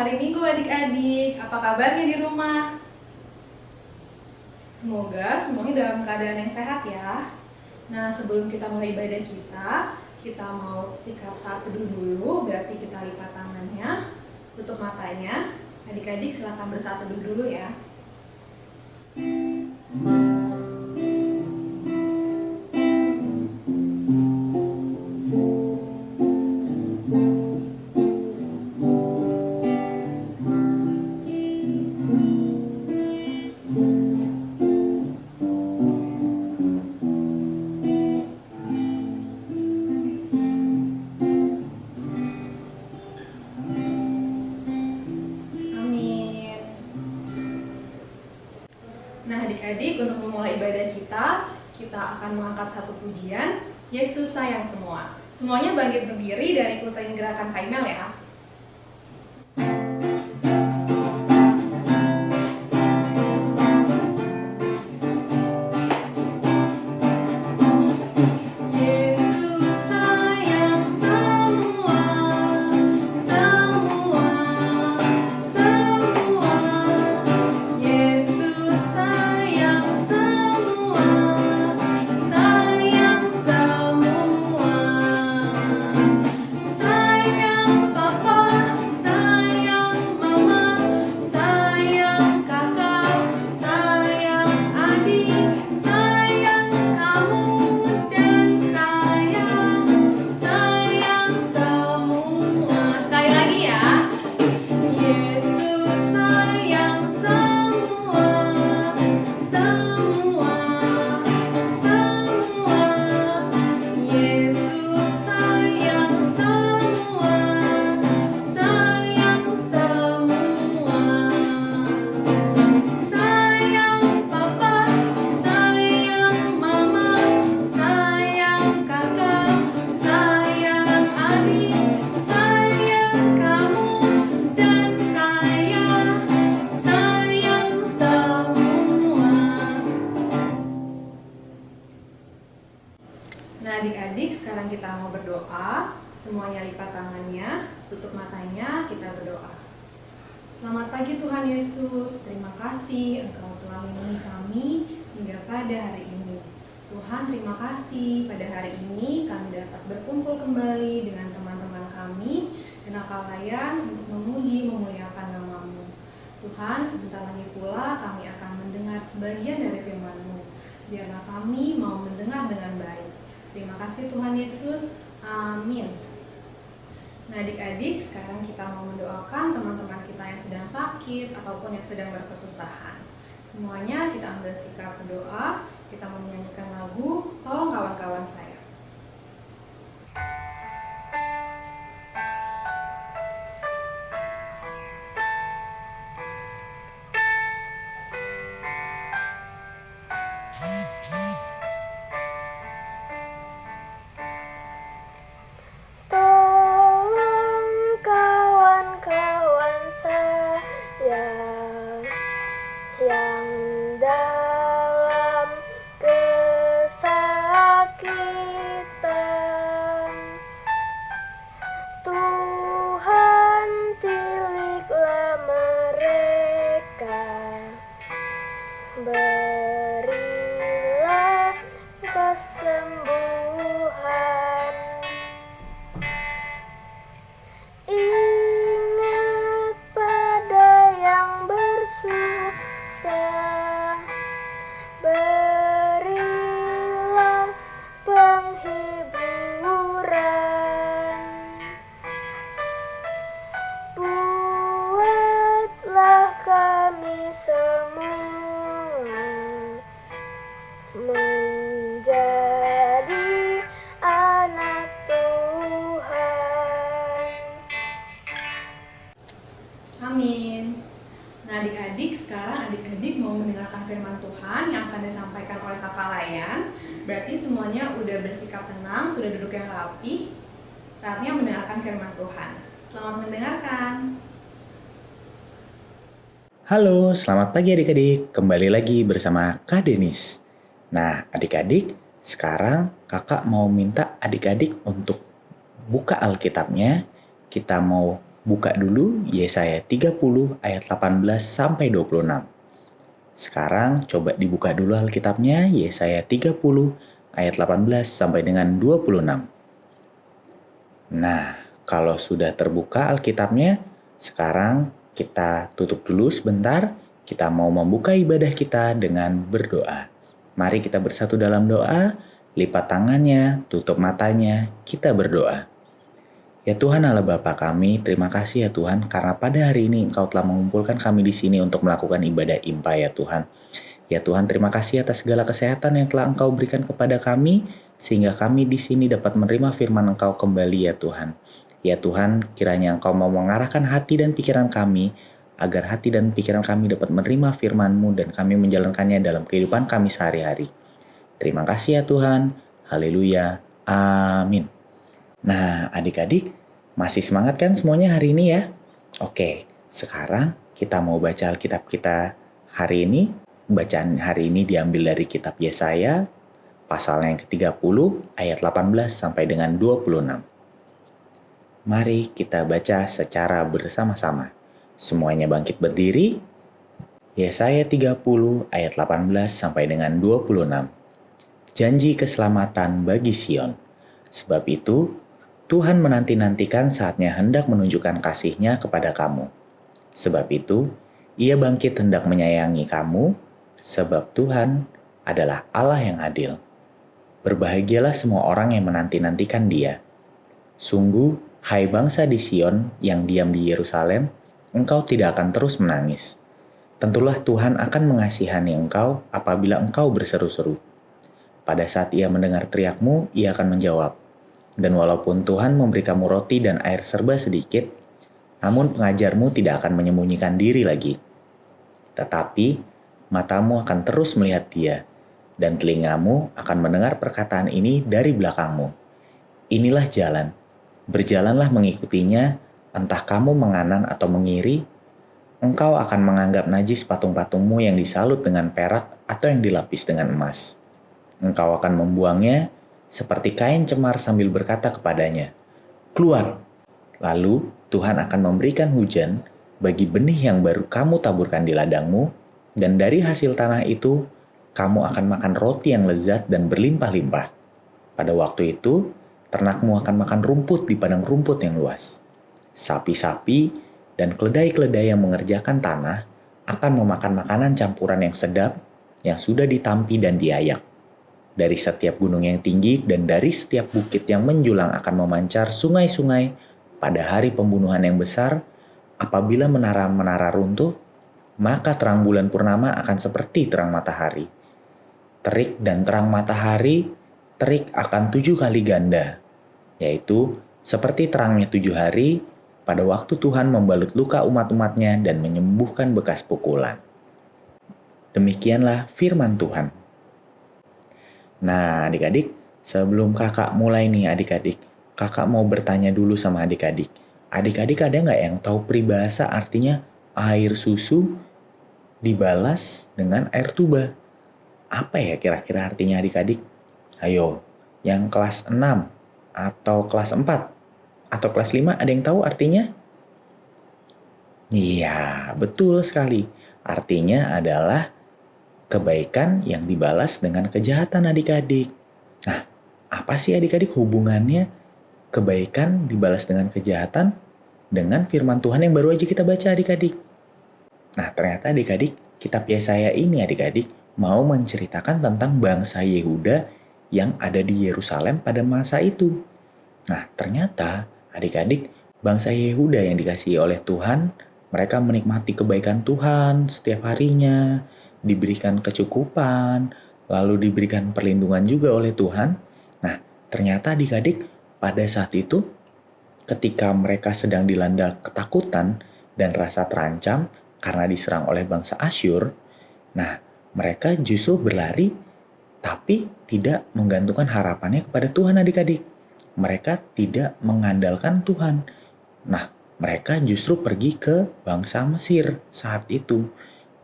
hari Minggu adik-adik, apa kabarnya di rumah? Semoga semuanya dalam keadaan yang sehat ya. Nah, sebelum kita mulai ibadah kita mau sikap saat teduh dulu, berarti kita lipat tangannya, tutup matanya. Adik-adik silakan bersaat teduh dulu ya. Amin. Nah, adik-adik, untuk memulai ibadah kita akan mengangkat satu pujian, Yesus sayang semua. Semuanya bangkit berdiri dan ikutin gerakan Kaimel ya. Yesus sayang semua, semua, semua. Yesus sayang semua, sayang semua. Sayang papa, sayang mama, sayang kakak, sayang adik, sayang kamu dan sayang semua. Sekali lagi ya. Yesus sayang semua, semua, semua. Yesus sayang semua, sayang semua. Sayang papa, sayang mama, sayang kakak, sayang adik, sayang kamu dan sayang semua. Nah, adik-adik, sekarang kita mau berdoa. Semuanya lipat tangannya, tutup matanya, kita berdoa. Selamat pagi Tuhan Yesus, terima kasih Engkau telah melindungi kami hingga pada hari ini. Tuhan, terima kasih pada hari ini kami dapat berkumpul kembali dengan teman-teman kami dan akalayan untuk memuji memuliakan nama-Mu. Tuhan, sebentar lagi pula kami akan mendengar sebagian dari firman-Mu. Biarlah kami mau mendengar dengan baik. Terima kasih Tuhan Yesus, amin. Nah, adik-adik, sekarang kita mau mendoakan teman-teman kita yang sedang sakit ataupun yang sedang berkesusahan. Semuanya kita ambil sikap berdoa, kita mau menyanyikan lagu Tolong Kawan-kawan Saya. Tolong kawan-kawan saya yang dalam kesakitan. Tuhan, tiliklah mereka, berilah kesembuhan. Ingat pada yang bersusah, berilah penghiburan. Buatlah kami semua menjadi anak Tuhan. Amin. Nah, adik-adik, sekarang adik-adik mau mendengarkan firman Tuhan yang akan disampaikan oleh kakak Layan. Berarti semuanya udah bersikap tenang, sudah duduk yang rapi. Saatnya mendengarkan firman Tuhan. Selamat mendengarkan. Halo, selamat pagi adik-adik. Kembali lagi bersama Kak Denis. Nah, adik-adik, sekarang kakak mau minta adik-adik untuk buka Alkitabnya. Kita mau buka dulu Yesaya 30 ayat 18 sampai 26. Sekarang coba dibuka dulu Alkitabnya, Yesaya 30 ayat 18 sampai dengan 26. Nah, kalau sudah terbuka Alkitabnya, sekarang kita tutup dulu sebentar. Kita mau membuka ibadah kita dengan berdoa. Mari kita bersatu dalam doa, lipat tangannya, tutup matanya, kita berdoa. Ya Tuhan Allah Bapa kami, terima kasih ya Tuhan karena pada hari ini Engkau telah mengumpulkan kami di sini untuk melakukan ibadah impa ya Tuhan. Ya Tuhan, terima kasih atas segala kesehatan yang telah Engkau berikan kepada kami sehingga kami di sini dapat menerima firman Engkau kembali ya Tuhan. Ya Tuhan, kiranya Engkau mau mengarahkan hati dan pikiran kami agar hati dan pikiran kami dapat menerima firman-Mu dan kami menjalankannya dalam kehidupan kami sehari-hari. Terima kasih ya Tuhan. Haleluya. Amin. Nah, adik-adik, masih semangat kan semuanya hari ini ya? Oke, sekarang kita mau baca Alkitab kita hari ini. Bacaan hari ini diambil dari kitab Yesaya, pasal yang ke-30, ayat 18 sampai dengan 26. Mari kita baca secara bersama-sama. Semuanya bangkit berdiri. Yesaya 30, ayat 18 sampai dengan 26. Janji keselamatan bagi Sion. Sebab itu, Tuhan menanti-nantikan saatnya hendak menunjukkan kasih-Nya kepada kamu. Sebab itu, Ia bangkit hendak menyayangi kamu, sebab Tuhan adalah Allah yang adil. Berbahagialah semua orang yang menanti-nantikan Dia. Sungguh, hai bangsa di Sion yang diam di Yerusalem, engkau tidak akan terus menangis. Tentulah Tuhan akan mengasihani engkau apabila engkau berseru-seru. Pada saat Ia mendengar teriakmu, Ia akan menjawab. Dan walaupun Tuhan memberi kamu roti dan air serba sedikit, namun pengajarmu tidak akan menyembunyikan diri lagi. Tetapi matamu akan terus melihat Dia, dan telingamu akan mendengar perkataan ini dari belakangmu. Inilah jalan, berjalanlah mengikutinya, entah kamu menganan atau mengiri, engkau akan menganggap najis patung-patungmu yang disalut dengan perak atau yang dilapis dengan emas. Engkau akan membuangnya seperti kain cemar sambil berkata kepadanya, "Keluar!" Lalu Tuhan akan memberikan hujan bagi benih yang baru kamu taburkan di ladangmu, dan dari hasil tanah itu kamu akan makan roti yang lezat dan berlimpah-limpah. Pada waktu itu, ternakmu akan makan rumput di padang rumput yang luas. Sapi-sapi dan keledai-keledai yang mengerjakan tanah akan memakan makanan campuran yang sedap yang sudah ditampi dan diayak. Dari setiap gunung yang tinggi dan dari setiap bukit yang menjulang akan memancar sungai-sungai pada hari pembunuhan yang besar. Apabila menara-menara runtuh, maka terang bulan purnama akan seperti terang matahari. Terik dan terang matahari, terik akan 7 kali ganda, yaitu seperti terangnya 7 hari pada waktu Tuhan membalut luka umat-umatnya dan menyembuhkan bekas pukulan. Demikianlah firman Tuhan. Nah, adik-adik, sebelum kakak mulai nih adik-adik, kakak mau bertanya dulu sama adik-adik. Adik-adik ada nggak yang tahu peribahasa artinya air susu dibalas dengan air tuba? Apa ya kira-kira artinya adik-adik? Ayo, yang kelas 6 atau kelas 4 atau kelas 5 ada yang tahu artinya? Iya, betul sekali. Artinya adalah kebaikan yang dibalas dengan kejahatan adik-adik. Nah, apa sih adik-adik hubungannya kebaikan dibalas dengan kejahatan dengan firman Tuhan yang baru aja kita baca adik-adik? Nah, ternyata adik-adik, kitab Yesaya ini adik-adik mau menceritakan tentang bangsa Yehuda yang ada di Yerusalem pada masa itu. Nah, ternyata adik-adik, bangsa Yehuda yang dikasihi oleh Tuhan, mereka menikmati kebaikan Tuhan setiap harinya, diberikan kecukupan, lalu diberikan perlindungan juga oleh Tuhan. Nah, ternyata adik-adik pada saat itu ketika mereka sedang dilanda ketakutan dan rasa terancam karena diserang oleh bangsa Asyur, nah mereka justru berlari tapi tidak menggantungkan harapannya kepada Tuhan adik-adik. Mereka tidak mengandalkan Tuhan. Nah, mereka justru pergi ke bangsa Mesir saat itu.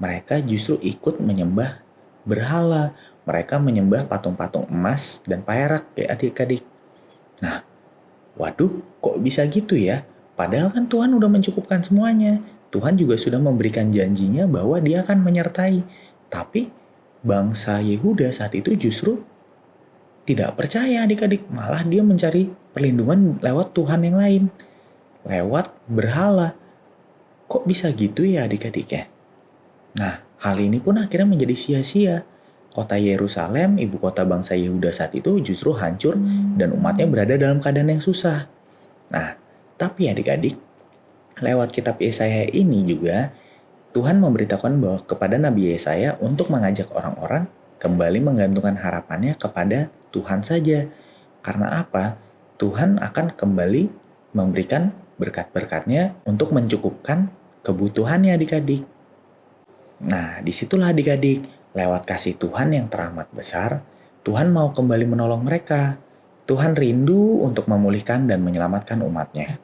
Mereka justru ikut menyembah berhala. Mereka menyembah patung-patung emas dan perak ya adik-adik. Nah, waduh kok bisa gitu ya? Padahal kan Tuhan udah mencukupkan semuanya. Tuhan juga sudah memberikan janjinya bahwa dia akan menyertai. Tapi bangsa Yehuda saat itu justru tidak percaya adik-adik. Malah dia mencari perlindungan lewat Tuhan yang lain. Lewat berhala. Kok bisa gitu ya adik-adik ya? Nah, hal ini pun akhirnya menjadi sia-sia. Kota Yerusalem, ibu kota bangsa Yehuda saat itu justru hancur dan umatnya berada dalam keadaan yang susah. Nah, tapi adik-adik, lewat kitab Yesaya ini juga Tuhan memberitahukan bahwa kepada Nabi Yesaya untuk mengajak orang-orang kembali menggantungkan harapannya kepada Tuhan saja. Karena apa? Tuhan akan kembali memberikan berkat-berkatnya untuk mencukupkan kebutuhannya adik-adik. Nah, disitulah adik-adik, lewat kasih Tuhan yang teramat besar, Tuhan mau kembali menolong mereka. Tuhan rindu untuk memulihkan dan menyelamatkan umatnya.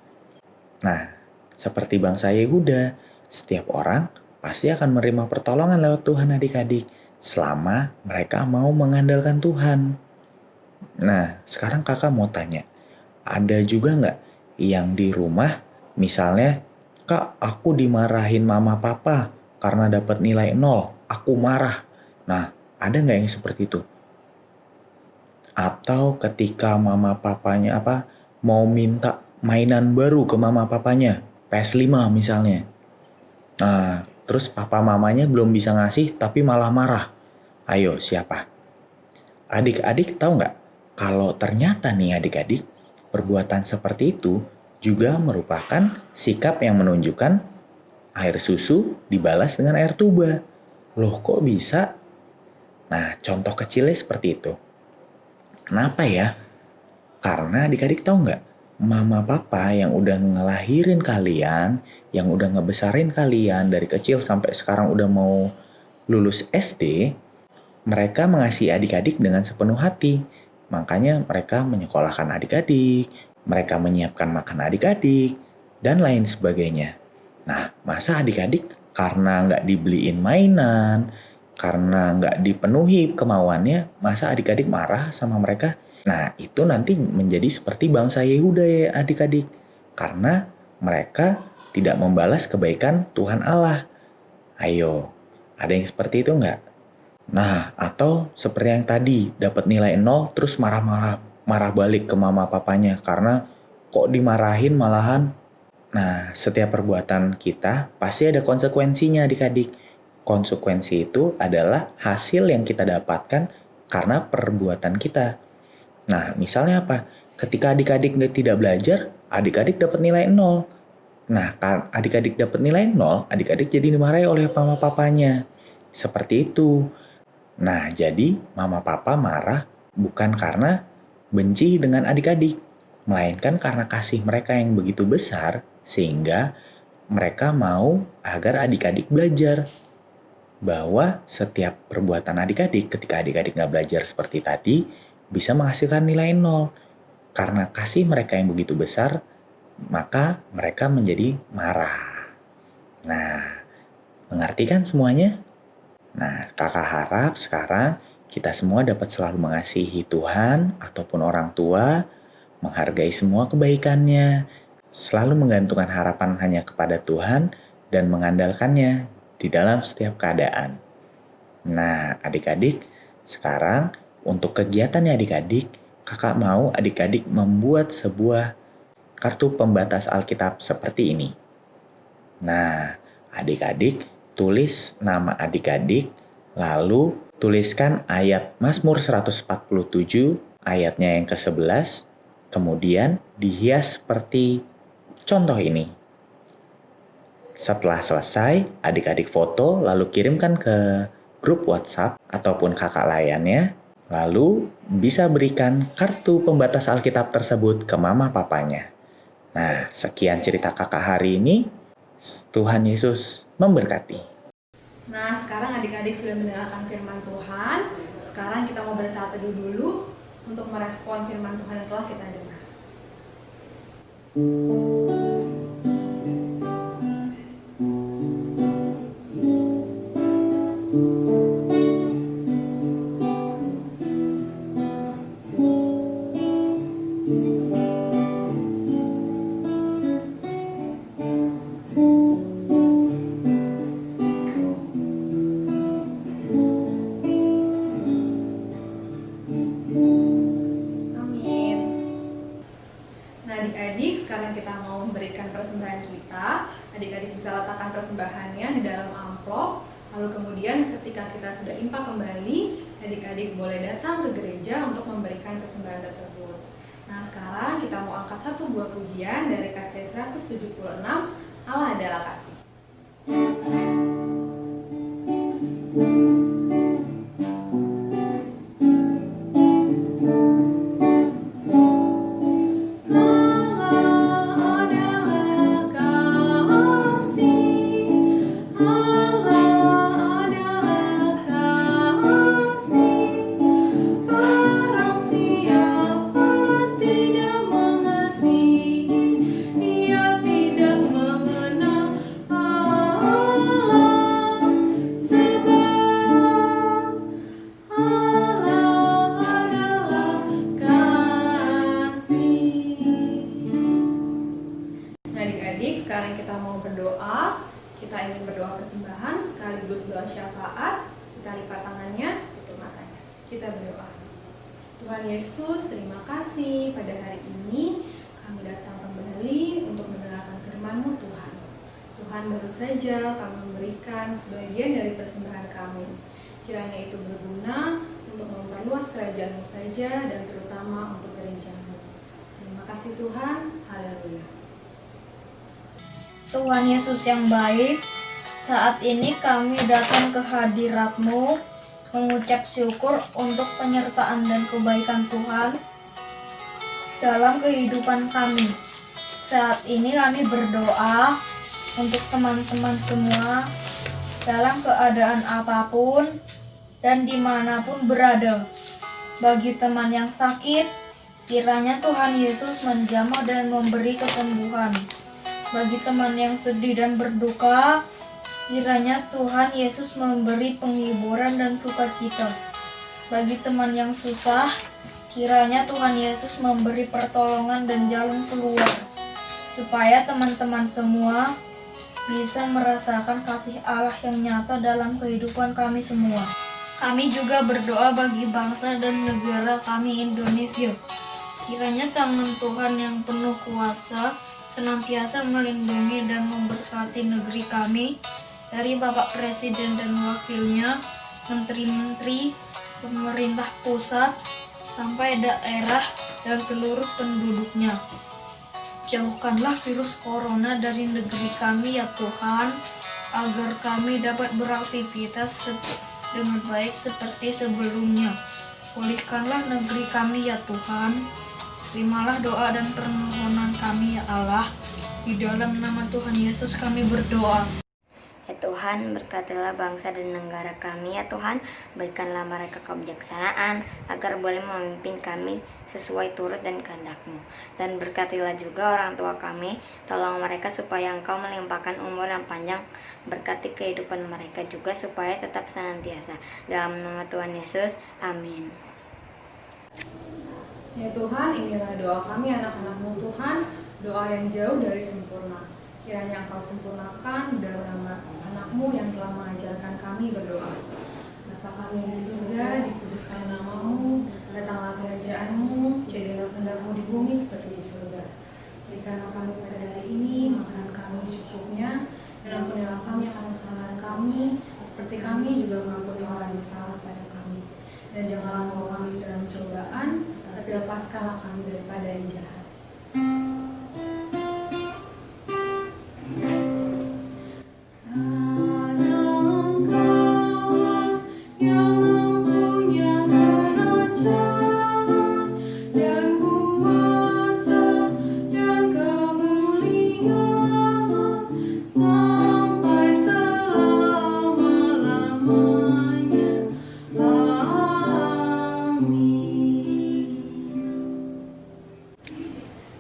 Nah, seperti bangsa Yehuda, setiap orang pasti akan menerima pertolongan lewat Tuhan adik-adik, selama mereka mau mengandalkan Tuhan. Nah, sekarang kakak mau tanya, ada juga nggak yang di rumah, misalnya, Kak, aku dimarahin mama papa karena dapat nilai 0, aku marah. Nah, ada nggak yang seperti itu? Atau ketika mama papanya mau minta mainan baru ke mama papanya, PS5 misalnya. Nah, terus papa mamanya belum bisa ngasih tapi malah marah. Ayo, siapa? Adik-adik tahu nggak? Kalau ternyata nih adik-adik, perbuatan seperti itu juga merupakan sikap yang menunjukkan air susu dibalas dengan air tuba. Loh, kok bisa? Nah, contoh kecilnya seperti itu. Kenapa ya? Karena adik-adik tahu nggak? Mama papa yang udah ngelahirin kalian, yang udah ngebesarin kalian dari kecil sampai sekarang udah mau lulus SD, mereka mengasihi adik-adik dengan sepenuh hati. Makanya mereka menyekolahkan adik-adik, mereka menyiapkan makan adik-adik, dan lain sebagainya. Nah, masa adik-adik karena nggak dibeliin mainan, karena nggak dipenuhi kemauannya, masa adik-adik marah sama mereka? Nah, itu nanti menjadi seperti bangsa Yehuda ya adik-adik. Karena mereka tidak membalas kebaikan Tuhan Allah. Ayo, ada yang seperti itu nggak? Nah, atau seperti yang tadi, dapat nilai 0 terus marah balik ke mama papanya karena kok dimarahin malahan. Nah, setiap perbuatan kita pasti ada konsekuensinya adik-adik. Konsekuensi itu adalah hasil yang kita dapatkan karena perbuatan kita. Nah, misalnya apa? Ketika adik-adik tidak belajar, adik-adik dapat nilai 0. Nah, kan adik-adik dapat nilai 0, adik-adik jadi dimarahi oleh mama papanya. Seperti itu. Nah, jadi mama papa marah bukan karena benci dengan adik-adik, melainkan karena kasih mereka yang begitu besar sehingga mereka mau agar adik-adik belajar. Bahwa setiap perbuatan adik-adik ketika adik-adik nggak belajar seperti tadi bisa menghasilkan nilai 0. Karena kasih mereka yang begitu besar, maka mereka menjadi marah. Nah, mengerti kan semuanya? Nah, kakak harap sekarang kita semua dapat selalu mengasihi Tuhan ataupun orang tua, menghargai semua kebaikannya, selalu menggantungkan harapan hanya kepada Tuhan dan mengandalkannya di dalam setiap keadaan. Nah, adik-adik, sekarang untuk kegiatannya adik-adik, kakak mau adik-adik membuat sebuah kartu pembatas Alkitab seperti ini. Nah, adik-adik tulis nama adik-adik, lalu tuliskan ayat Mazmur 147, ayatnya yang ke-11, kemudian dihias seperti contoh ini. Setelah selesai, adik-adik foto lalu kirimkan ke grup WhatsApp ataupun kakak layannya, lalu bisa berikan kartu pembatas Alkitab tersebut ke mama papanya. Nah, sekian cerita kakak hari ini. Tuhan Yesus memberkati. Nah, sekarang adik-adik sudah mendengarkan firman Tuhan. Sekarang kita mau bersaat teduh dulu untuk merespon firman Tuhan yang telah kita dengar. kita mau memberikan persembahan kita, adik-adik bisa letakkan persembahannya di dalam amplop. Lalu kemudian ketika kita sudah impak kembali, adik-adik boleh datang ke gereja untuk memberikan persembahan tersebut. Nah, sekarang kita mau angkat satu buah pujian dari KC 176, Allah adalah kasih. Sekarang kita mau berdoa, kita ingin berdoa persembahan sekaligus doa syafaat. Kita lipat tangannya, tutup matanya. Kita berdoa. Tuhan Yesus, terima kasih pada hari ini kami datang kembali untuk mendengarkan firman-Mu Tuhan. Tuhan, baru saja kami memberikan sebagian dari persembahan kami. Kiranya itu berguna untuk memperluas kerajaan-Mu saja dan terutama untuk gereja-Mu. Terima kasih Tuhan, haleluya. Tuhan Yesus yang baik, saat ini kami datang ke hadirat-Mu mengucap syukur untuk penyertaan dan kebaikan Tuhan dalam kehidupan kami. Saat ini kami berdoa untuk teman-teman semua dalam keadaan apapun dan dimanapun berada. Bagi teman yang sakit, kiranya Tuhan Yesus menjamah dan memberi kesembuhan. Bagi teman yang sedih dan berduka, kiranya Tuhan Yesus memberi penghiburan dan sukacita. Bagi teman yang susah, kiranya Tuhan Yesus memberi pertolongan dan jalan keluar, supaya teman-teman semua bisa merasakan kasih Allah yang nyata dalam kehidupan kami semua. Kami juga berdoa bagi bangsa dan negara kami Indonesia. Kiranya tangan Tuhan yang penuh kuasa senantiasa melindungi dan memberkati negeri kami, dari Bapak Presiden dan Wakilnya, Menteri-Menteri, pemerintah pusat, sampai daerah dan seluruh penduduknya. Jauhkanlah virus corona dari negeri kami ya Tuhan, agar kami dapat beraktivitas dengan baik seperti sebelumnya. Pulihkanlah negeri kami ya Tuhan. Terimalah doa dan permohonan kami ya Allah. Di dalam nama Tuhan Yesus kami berdoa. Ya Tuhan, berkatilah bangsa dan negara kami ya Tuhan. Berikanlah mereka kebijaksanaan agar boleh memimpin kami sesuai turut dan kehendak-Mu. Dan berkatilah juga orang tua kami. Tolong mereka supaya Engkau melimpahkan umur yang panjang. Berkati kehidupan mereka juga supaya tetap senantiasa. Dalam nama Tuhan Yesus, amin. Ya Tuhan, inilah doa kami anak-anak-Mu Tuhan, doa yang jauh dari sempurna. Kiranya Engkau sempurnakan dalam nama anak-Mu yang telah mengajarkan kami berdoa. Bapa kami di surga, dikuduskan nama-Mu, datanglah kerajaan-Mu, jadilah kehendak-Mu di bumi seperti di surga. Berikanlah kami pada hari ini makanan kami secukupnya, dan ampunilah kami akan kesalahan kami, seperti kami juga mengampuni orang yang salah pada kami. Dan janganlah membawa kami dalam cobaan, tapi lepaskanlah kami daripada yang jahat.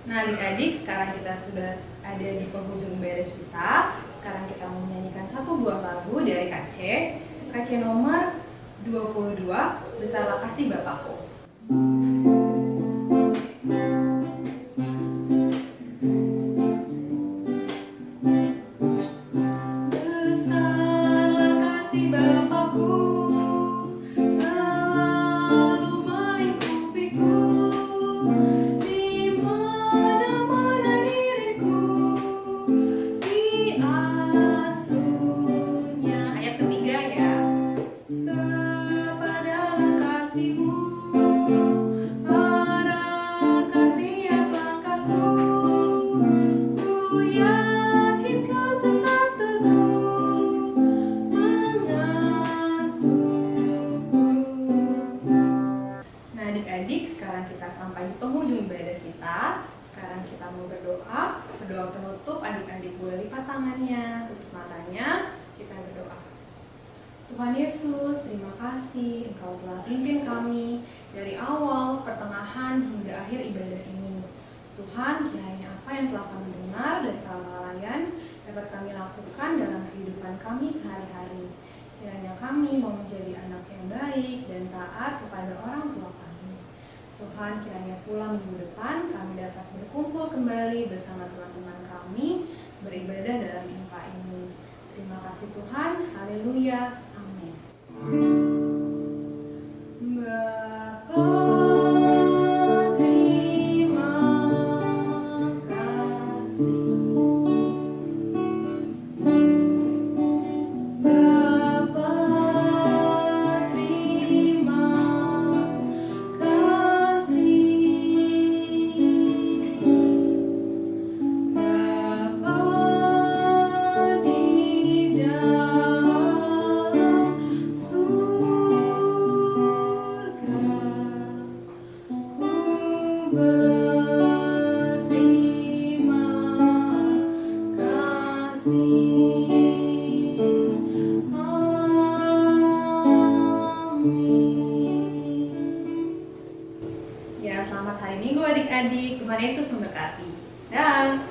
Nah adik-adik, sekarang kita sudah ada di penghujung ibadah kita. Sekarang kita mau menyanyikan satu buah lagu dari KC nomor 22, Besarlah Kasih Bapakku. adik-adik, sekarang kita sampai di penghujung ibadah kita. Sekarang kita mau berdoa. Berdoa penutup, adik-adik boleh lipat tangannya, tutup matanya, kita berdoa. Tuhan Yesus, terima kasih Engkau telah pimpin kami dari awal, pertengahan, hingga akhir ibadah ini. Tuhan, kiranya apa yang telah kami dengar dari kelalaian dapat kami lakukan dalam kehidupan kami sehari-hari. Kiranya kami mau menjadi anak yang baik dan taat kepada orang tua kami. Tuhan, kiranya pula minggu depan kami dapat berkumpul kembali bersama teman-teman kami beribadah dalam IMPA ini. Terima kasih Tuhan, haleluya, amin. Bapa, terima kasih. Bapa, terima kasih. Bapa di dalam surga, ku berterima kasih. Amin. Ya, selamat hari Minggu adik-adik. Tuhan Yesus memberkati. Dan